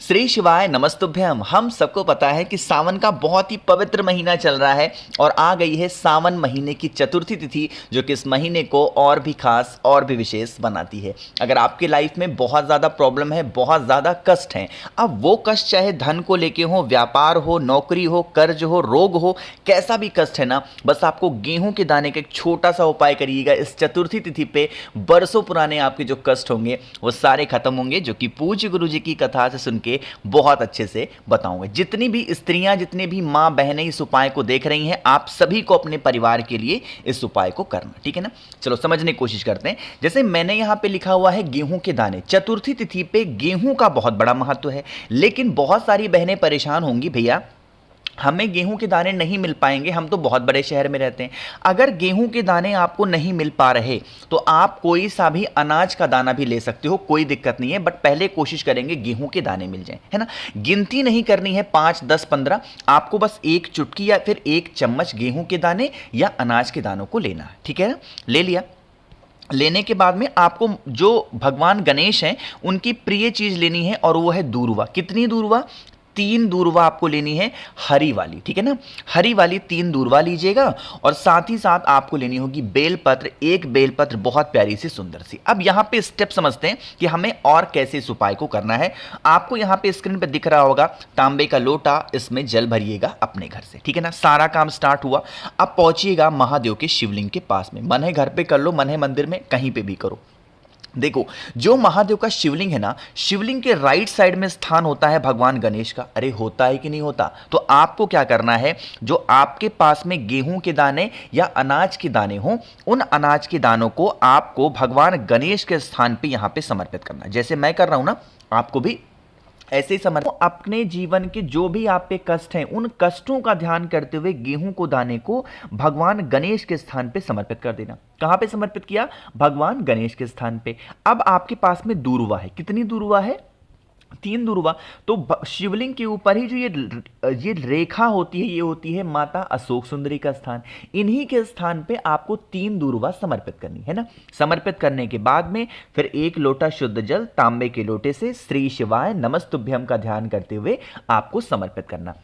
श्री शिवाय नमस्तुभ्यम। हम सबको पता है कि सावन का बहुत ही पवित्र महीना चल रहा है और आ गई है सावन महीने की चतुर्थी तिथि, जो कि इस महीने को और भी खास और भी विशेष बनाती है। अगर आपके लाइफ में बहुत ज़्यादा प्रॉब्लम है, बहुत ज़्यादा कष्ट हैं, अब वो कष्ट चाहे धन को लेके हो, व्यापार हो, नौकरी हो, कर्ज हो, रोग हो, कैसा भी कष्ट है ना, बस आपको गेहूं के दाने का एक छोटा सा उपाय करिएगा। इस चतुर्थी तिथि पे बरसों पुराने आपके जो कष्ट होंगे वो सारे खत्म होंगे, जो कि पूज्य गुरु जी की कथा से सुन के बहुत अच्छे से बताऊंगा। जितनी भी स्त्रियां, जितनी भी मां बहनें इस उपाय को देख रही हैं, आप सभी को अपने परिवार के लिए इस उपाय को करना, ठीक है ना। चलो समझने की कोशिश करते हैं। जैसे मैंने यहां पे लिखा हुआ है गेहूं के दाने। चतुर्थी तिथि पे गेहूं का बहुत बड़ा महत्व है, लेकिन बहुत सारी बहनें परेशान होंगी, भैया हमें गेहूं के दाने नहीं मिल पाएंगे, हम तो बहुत बड़े शहर में रहते हैं। अगर गेहूं के दाने आपको नहीं मिल पा रहे तो आप कोई सा भी अनाज का दाना भी ले सकते हो, कोई दिक्कत नहीं है, बट पहले कोशिश करेंगे गेहूं के दाने मिल जाएं, है ना। गिनती नहीं करनी है 5, 10, 15, आपको बस एक चुटकी या फिर एक चम्मच गेहूं के दाने या अनाज के दानों को लेना है, ठीक है ना। ले लिया। लेने के बाद में आपको जो भगवान गणेश हैं उनकी प्रिय चीज लेनी है, और वो है दूर्वा। कितनी दूर्वा? 3 दूर्वा आपको लेनी है, हरी वाली, ठीक है ना। हरी वाली 3 दूर्वा लीजिएगा, और साथ ही साथ आपको लेनी होगी बेलपत्र, एक बेलपत्र बहुत प्यारी सी सुंदर सी। अब यहां पे स्टेप समझते हैं कि हमें और कैसे इस उपाय को करना है। आपको यहां पे स्क्रीन पे दिख रहा होगा तांबे का लोटा, इसमें जल भरिएगा अपने घर से, ठीक है ना। सारा काम स्टार्ट हुआ। अब पहुंचिएगा महादेव के शिवलिंग के पास में। मन है घर पे कर लो, मन है मंदिर में, कहीं पे भी करो। देखो, जो महादेव का शिवलिंग है ना, शिवलिंग के राइट साइड में स्थान होता है भगवान गणेश का। अरे होता है कि नहीं होता? तो आपको क्या करना है, जो आपके पास में गेहूं के दाने या अनाज के दाने हो, उन अनाज के दानों को आपको भगवान गणेश के स्थान पे यहां पे समर्पित करना है। जैसे मैं कर रहा हूं ना, आपको भी ऐसे ही समझ। अपने जीवन के जो भी आप पे कष्ट हैं, उन कष्टों का ध्यान करते हुए गेहूं को दाने को भगवान गणेश के स्थान पे समर्पित कर देना। कहां पे समर्पित किया? भगवान गणेश के स्थान पे। अब आपके पास में दूर्वा है। कितनी दूर्वा है? 3 दूर्वा। तो शिवलिंग के ऊपर ही जो ये रेखा होती है, ये होती है माता अशोक सुंदरी का स्थान। इन्हीं के स्थान पे आपको 3 दूर्वा समर्पित करनी है ना। समर्पित करने के बाद में फिर 1 लोटा शुद्ध जल तांबे के लोटे से श्री शिवाय नमस्तुभ्यम का ध्यान करते हुए आपको समर्पित करना।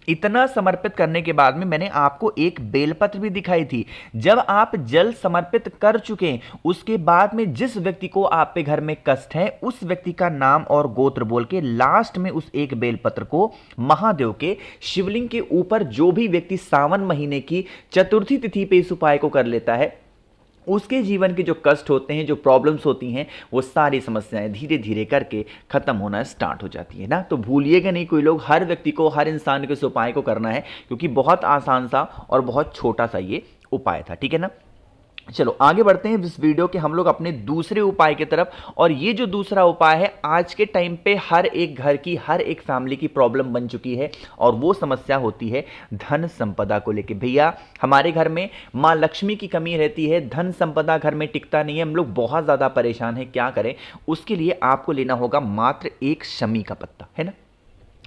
इतना समर्पित करने के बाद में मैंने आपको एक बेलपत्र भी दिखाई थी। जब आप जल समर्पित कर चुके हैं, उसके बाद में जिस व्यक्ति को आप पे घर में कष्ट है, उस व्यक्ति का नाम और गोत्र बोल के लास्ट में उस एक बेलपत्र को महादेव के शिवलिंग के ऊपर, जो भी व्यक्ति सावन महीने की चतुर्थी तिथि पे इस उपाय को कर लेता है, उसके जीवन के जो कष्ट होते हैं, जो प्रॉब्लम्स होती हैं, वो सारी समस्याएं धीरे धीरे करके खत्म होना स्टार्ट हो जाती है ना। तो भूलिएगा नहीं कोई लोग, हर व्यक्ति को, हर इंसान को इस उपाय को करना है, क्योंकि बहुत आसान सा और बहुत छोटा सा ये उपाय था, ठीक है ना। चलो आगे बढ़ते हैं इस वीडियो के हम लोग अपने दूसरे उपाय की तरफ। और ये जो दूसरा उपाय है, आज के टाइम पे हर एक घर की, हर एक फैमिली की प्रॉब्लम बन चुकी है, और वो समस्या होती है धन संपदा को लेके। भैया हमारे घर में माँ लक्ष्मी की कमी रहती है, धन संपदा घर में टिकता नहीं है, हम लोग बहुत ज़्यादा परेशान हैं, क्या करें? उसके लिए आपको लेना होगा मात्र 1 शमी का पत्ता, है ना।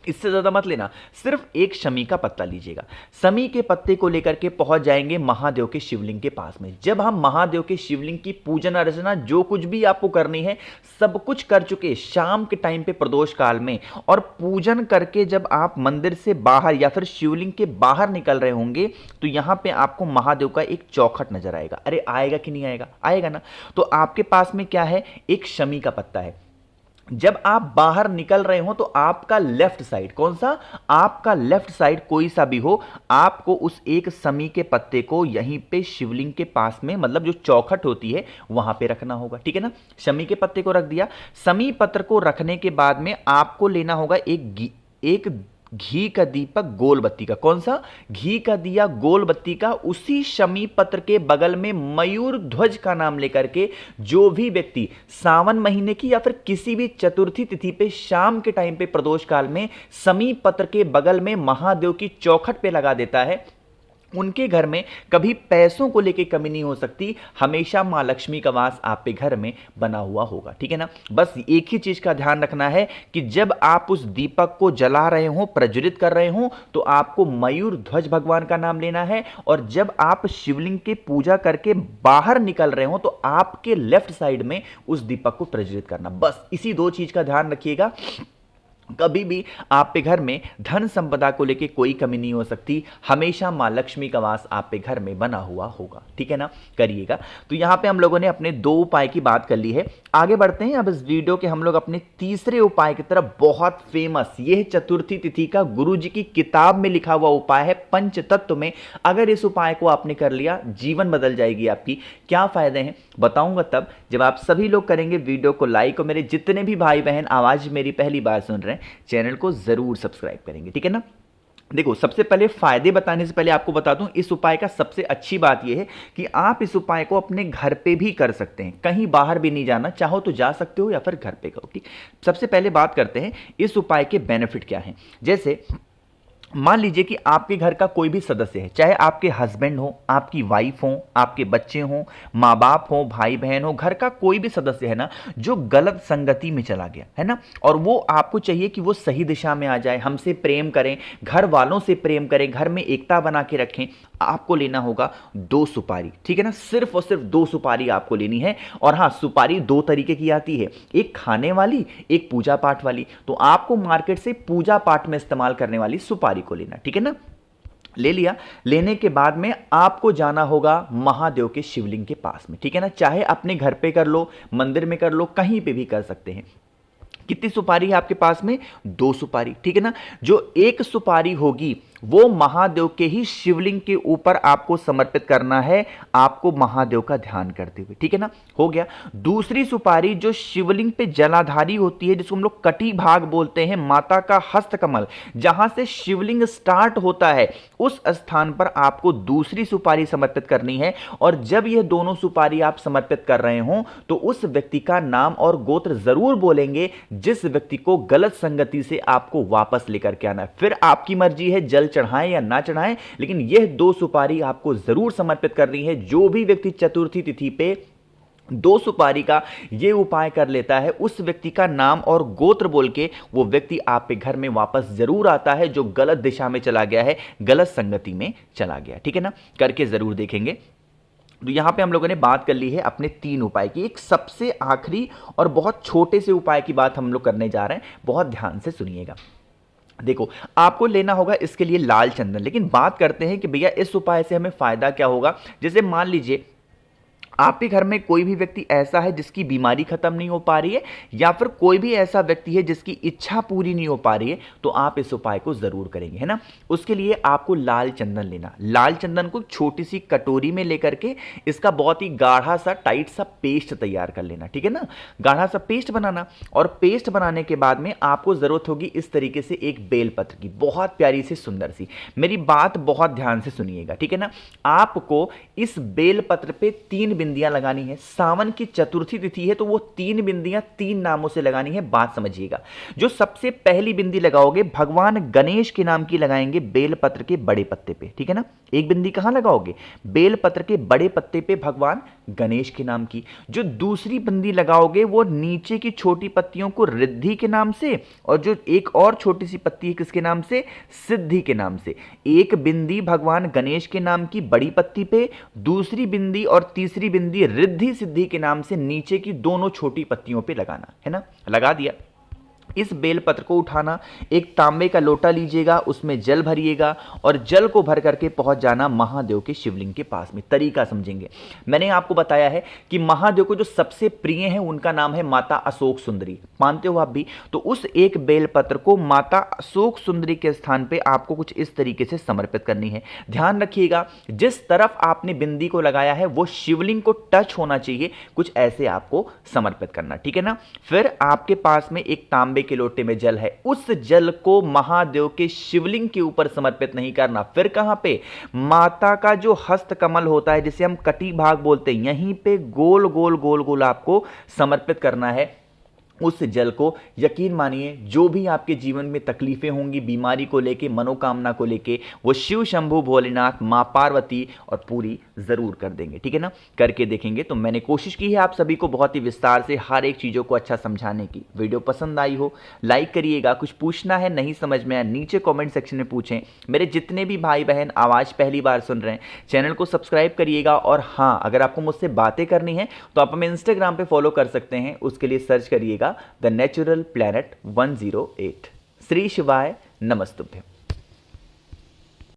इससे ज़्यादा मत लेना, सिर्फ 1 शमी का पत्ता लीजिएगा। शमी के पत्ते को लेकर के पहुंच जाएंगे महादेव के शिवलिंग के पास में। जब हम महादेव के शिवलिंग की पूजन अर्चना, जो कुछ भी आपको करनी है, सब कुछ कर चुके शाम के टाइम पे प्रदोष काल में, और पूजन करके जब आप मंदिर से बाहर या फिर शिवलिंग के बाहर निकल रहे होंगे, तो यहां पे आपको महादेव का एक चौखट नजर आएगा। अरे आएगा कि नहीं आएगा? आएगा ना। तो आपके पास में क्या है? 1 शमी का पत्ता है। जब आप बाहर निकल रहे हो तो आपका लेफ्ट साइड, कौन सा? आपका लेफ्ट साइड कोई सा भी हो, आपको उस 1 शमी के पत्ते को यहीं पे शिवलिंग के पास में, मतलब जो चौखट होती है वहां पे रखना होगा, ठीक है ना। शमी के पत्ते को रख दिया। शमी पत्र को रखने के बाद में आपको लेना होगा एक घी का दीपक गोल बत्ती का। कौन सा? घी का दिया गोल बत्ती का। उसी शमी पत्र के बगल में मयूर ध्वज का नाम लेकर के जो भी व्यक्ति सावन महीने की या फिर किसी भी चतुर्थी तिथि पे शाम के टाइम पे प्रदोष काल में शमी पत्र के बगल में महादेव की चौखट पे लगा देता है, उनके घर में कभी पैसों को लेके कमी नहीं हो सकती। हमेशा मां लक्ष्मी का वास आप पे घर में बना हुआ होगा, ठीक है ना। बस एक ही चीज का ध्यान रखना है कि जब आप उस दीपक को जला रहे हो, प्रज्वलित कर रहे हो, तो आपको मयूर ध्वज भगवान का नाम लेना है। और जब आप शिवलिंग की पूजा करके बाहर निकल रहे हो, तो आपके लेफ्ट साइड में उस दीपक को प्रज्वलित करना। बस इसी 2 चीज का ध्यान रखिएगा। कभी भी आप पे घर में धन संपदा को लेके कोई कमी नहीं हो सकती, हमेशा मां लक्ष्मी का वास आप पे घर में बना हुआ होगा। ठीक है ना, करिएगा। तो यहां पे हम लोगों ने अपने 2 उपाय की बात कर ली है। आगे बढ़ते हैं अब इस वीडियो के हम लोग अपने तीसरे उपाय की तरफ। बहुत फेमस यह चतुर्थी तिथि का गुरु जी की किताब में लिखा हुआ उपाय है पंचतत्व में। अगर इस उपाय को आपने कर लिया, जीवन बदल जाएगी आपकी। क्या फायदे हैं बताऊंगा तब जब आप सभी लोग करेंगे वीडियो को लाइक, और मेरे जितने भी भाई बहन आवाज मेरी पहली बार सुन रहे हैं चैनल को जरूर सब्सक्राइब करेंगे। ठीक है ना। देखो, सबसे पहले फायदे बताने से पहले आपको बता दूं, इस उपाय का सबसे अच्छी बात यह है कि आप इस उपाय को अपने घर पे भी कर सकते हैं, कहीं बाहर भी नहीं जाना, चाहो तो जा सकते हो या फिर घर पे करो। ठीक, सबसे पहले बात करते हैं इस उपाय के बेनिफिट क्या हैं। जैसे मान लीजिए कि आपके घर का कोई भी सदस्य है, चाहे आपके हस्बैंड हो, आपकी वाइफ हो, आपके बच्चे हो, माँ बाप हो, भाई बहन हो, घर का कोई भी सदस्य है ना जो गलत संगति में चला गया है ना, और वो आपको चाहिए कि वो सही दिशा में आ जाए, हमसे प्रेम करें, घर वालों से प्रेम करें, घर में एकता बना के रखें। आपको लेना होगा 2 सुपारी। ठीक है ना, सिर्फ और सिर्फ 2 सुपारी आपको लेनी है। और हाँ, सुपारी 2 तरीके की आती है, एक खाने वाली, एक पूजा पाठ वाली। तो आपको मार्केट से पूजा पाठ में इस्तेमाल करने वाली सुपारी को लेना। ठीक है ना, ले लिया। लेने के बाद में आपको जाना होगा महादेव के शिवलिंग के पास में। ठीक है ना, चाहे अपने घर पे कर लो, मंदिर में कर लो, कहीं पे भी कर सकते हैं। कितनी सुपारी है आपके पास में? 2 सुपारी। ठीक है ना, जो एक सुपारी होगी वो महादेव के ही शिवलिंग के ऊपर आपको समर्पित करना है, आपको महादेव का ध्यान करते हुए। ठीक है ना, हो गया। दूसरी सुपारी जो शिवलिंग पे जलाधारी होती है, जिसको हम लोग कटी भाग बोलते हैं, माता का हस्तकमल, जहां से शिवलिंग स्टार्ट होता है उस स्थान पर आपको दूसरी सुपारी समर्पित करनी है। और जब यह दोनों सुपारी आप समर्पित कर रहे हो तो उस व्यक्ति का नाम और गोत्र जरूर बोलेंगे जिस व्यक्ति को गलत संगति से आपको वापस लेकर के आना है। फिर आपकी मर्जी है जल चढ़ाएं या ना चढ़ाएं, लेकिन यह 2 सुपारी आपको जरूर समर्पित करनी है। जो भी व्यक्ति चतुर्थी तिथि पे 2 सुपारी का ये उपाय कर लेता है, उस व्यक्ति का नाम और गोत्र बोल के वो व्यक्ति आप पे घर में वापस जरूर आता है, जो गलत दिशा में चला गया है, गलत संगति में चला गया। ठीक है ना, करके जरूर देखेंगे। तो यहां पे हम लोगों ने बात कर ली है अपने 3 उपाय की। एक सबसे आखिरी और बहुत छोटे से उपाय की बात हम लोग करने जा रहे हैं, बहुत ध्यान से सुनिएगा। देखो, आपको लेना होगा इसके लिए लाल चंदन। लेकिन बात करते हैं कि भैया इस उपाय से हमें फायदा क्या होगा। जैसे मान लीजिए आपके घर में कोई भी व्यक्ति ऐसा है जिसकी बीमारी खत्म नहीं हो पा रही है, या फिर कोई भी ऐसा व्यक्ति है जिसकी इच्छा पूरी नहीं हो पा रही है, तो आप इस उपाय को जरूर करेंगे, है ना। उसके लिए आपको लाल चंदन लेना। लाल चंदन को छोटी सी कटोरी में लेकर के इसका बहुत ही गाढ़ा सा टाइट सा पेस्ट तैयार कर लेना। ठीक है ना, गाढ़ा सा पेस्ट बनाना। और पेस्ट बनाने के बाद में आपको जरूरत होगी इस तरीके से एक बेलपत्र की, बहुत प्यारी सी सुंदर सी। मेरी बात बहुत ध्यान से सुनिएगा, ठीक है ना। आपको इस बेलपत्र पे 3 बिंदियां लगानी है। सावन की चतुर्थी तिथि है तो वो 3 बिंदियां 3 नामों से लगानी है। बात समझिएगा। जो सबसे पहली बिंदी लगाओगे भगवान गणेश के नाम की लगाएंगे बेलपत्र के बड़े पत्ते पे। ठीक है ना, एक बिंदी कहां लगाओगे? बेलपत्र के बड़े पत्ते पे भगवान गणेश के नाम की। जो दूसरी बिंदी लगाओगे वो नीचे की छोटी पत्तियों को रिद्धि के नाम से, और जो एक और छोटी सी पत्ती है किसके नाम से? सिद्धि के नाम से। एक बिंदी भगवान गणेश के नाम की बड़ी पत्ती पे, दूसरी बिंदी और तीसरी बिंदी रिद्धि सिद्धि के नाम से नीचे की दोनों छोटी पत्तियों पे लगाना है ना। लगा दिया। इस बेलपत्र को उठाना, एक तांबे का लोटा लीजिएगा, उसमें जल भरिएगा और जल को भर करके पहुंच जाना महादेव के शिवलिंग के पास में। तरीका समझेंगे। मैंने आपको बताया है कि महादेव को जो सबसे प्रिय है उनका नाम है माता अशोक सुंदरी। मानते हो आप भी? तो उस एक बेलपत्र को माता अशोक सुंदरी के स्थान पे आपको कुछ इस तरीके से समर्पित करनी है। ध्यान रखिएगा, जिस तरफ आपने बिंदी को लगाया है वो शिवलिंग को टच होना चाहिए। कुछ ऐसे आपको समर्पित करना, ठीक है ना। फिर आपके पास में एक तांबे के लोटे में जल है, उस जल को महादेव के शिवलिंग के ऊपर समर्पित नहीं करना। फिर कहां पे? माता का जो हस्त कमल होता है जिसे हम कटी भाग बोलते हैं, यहीं पे गोल गोल गोल गोल आपको समर्पित करना है उस जल को। यकीन मानिए जो भी आपके जीवन में तकलीफें होंगी, बीमारी को लेके, मनोकामना को लेके, वो शिव शंभु भोलेनाथ, मां पार्वती और पूरी जरूर कर देंगे। ठीक है ना, करके देखेंगे। तो मैंने कोशिश की है आप सभी को बहुत ही विस्तार से हर एक चीजों को अच्छा समझाने की। वीडियो पसंद आई हो लाइक करिएगा। कुछ पूछना है, नहीं समझ में आया, नीचे कमेंट सेक्शन में पूछें। मेरे जितने भी भाई बहन आवाज पहली बार सुन रहे हैं चैनल को सब्सक्राइब करिएगा। और हाँ, अगर आपको मुझसे बातें करनी है तो आप हमें इंस्टाग्राम पे फॉलो कर सकते हैं। उसके लिए सर्च करिएगा द नेचुरल प्लैनेट 108। श्री शिवाय नमस्तुभ्यम।